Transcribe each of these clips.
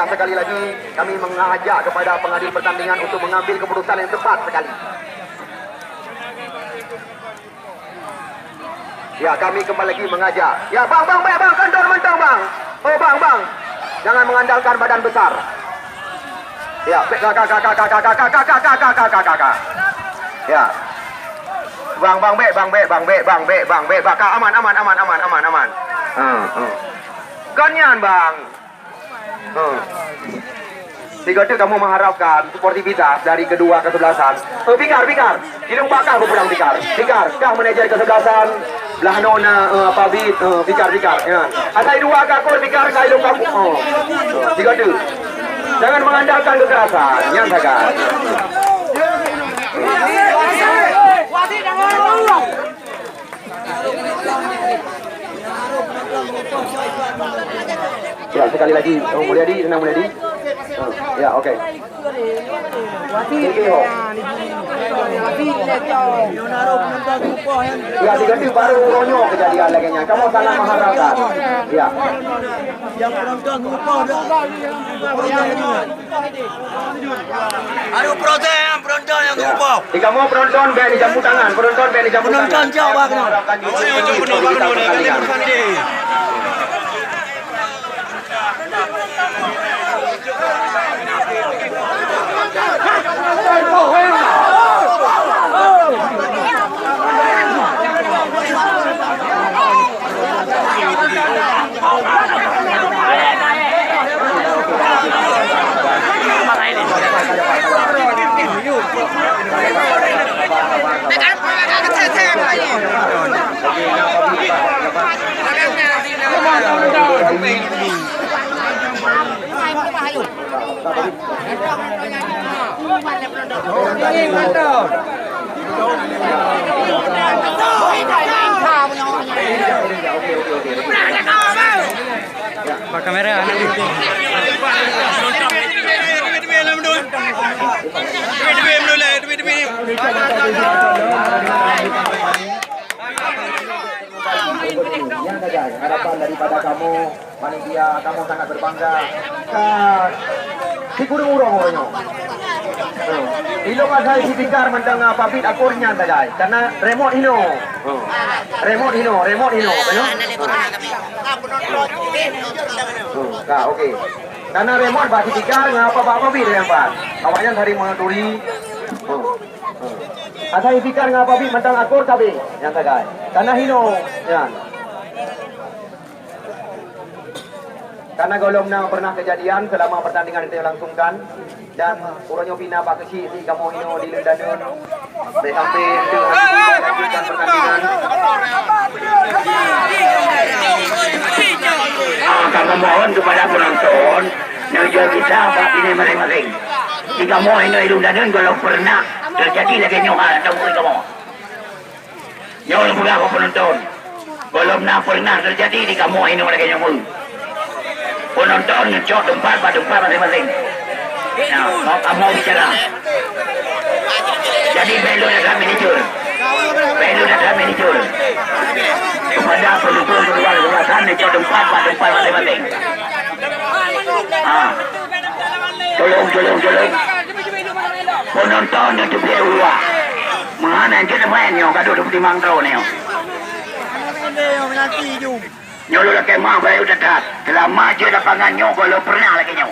Ya, sekali lagi kami mengajak kepada pengadil pertandingan untuk mengambil keputusan yang tepat sekali. Ya, kami kembali lagi mengajak. Ya, bang, kendor mentang bang. Oh bang, jangan mengandalkan badan besar. Ya, kakak. Ya, bang, aman. Ganyan bang. Tiga itu kamu mengharapkan sportivitas dari kedua kesebelasan. Pikar, hidung bakal berpulang pikar, kau manajer kesebelasan belah nona pabit, pikar, ya. Asai dua kakor pikar kau hidung kamu. Tiga itu, jangan mengandalkan kekerasan, yang saja. Ya, sekali lagi, Mulyadi, senang Mulyadi. Ya, oke. Ya, tiga itu baru ronyok kejadian laginya. Kamu sangat mengharapkan. Ya. Yang penonton lupa dah. Aduh penonton yang lupa. Jika mau penonton beri jamu tangan, Penonton jauh bang. Pak kamera harapan daripada kamu panitia, kamu sangat berbangga. Si kurung urang orangnya. Ilong asal si pikar mentang pabit akurnya tadi. Karena remote hino. Oke. Karena remote bagi pikar ngapa pabit yang pak. Awaknya hari mengaturi. Asal pikar ngapa pabit mentang akur tapi yang tadi. Karena hino, ya. Karena golong pernah kejadian selama pertandingan itu langsungkan dan uranyo bina pak kecil di kamu hino di lendanun sampai dilanjutkan pertandingan. Kami mohon kepada penonton negara kita pak ini masing-masing. Jika mau hino di lendanun kalau pernah terjadi lagi nyoha atau kamu. Nyoha juga aku penonton. Kalau pernah terjadi di kamu hino lagi nyoha. Penonton ngecok tempat masing-masing. Nah, mau bicara. Jadi belu adalah manajer. Kepada pendukung kedua kekuasaan ngecok tempat masing-masing. Tolong. Penonton yang terbiar uang. Mana yang kita main yang kado 25 tahun ni. Nyolo lagi mah bayu dekat. Selama je lapangan nyo kalau pernah lagi nyo.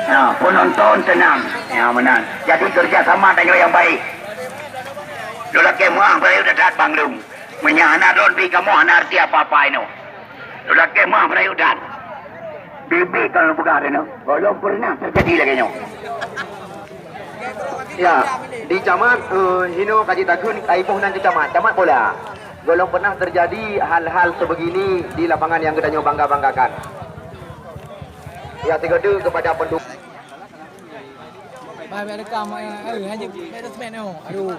Nah, penonton tenang. Ya menang. Jadi kerjasama dengan yang baik. Lo lagi mah bayu dekat banglung. Menyana don bi kamu anarti apa-apa ini. Lo lagi mah bayu dekat. Bibi kalau bukan ini. Kalau pernah terjadi lagi nyo. Ya, di camat hino kaji takun kaipunan di camat bola. Belum pernah terjadi hal-hal sebegini di lapangan yang kita bangga-banggakan. Ya, tiga tu kepada pendukung. Baik ada kam hanya batsman tu. Aduh.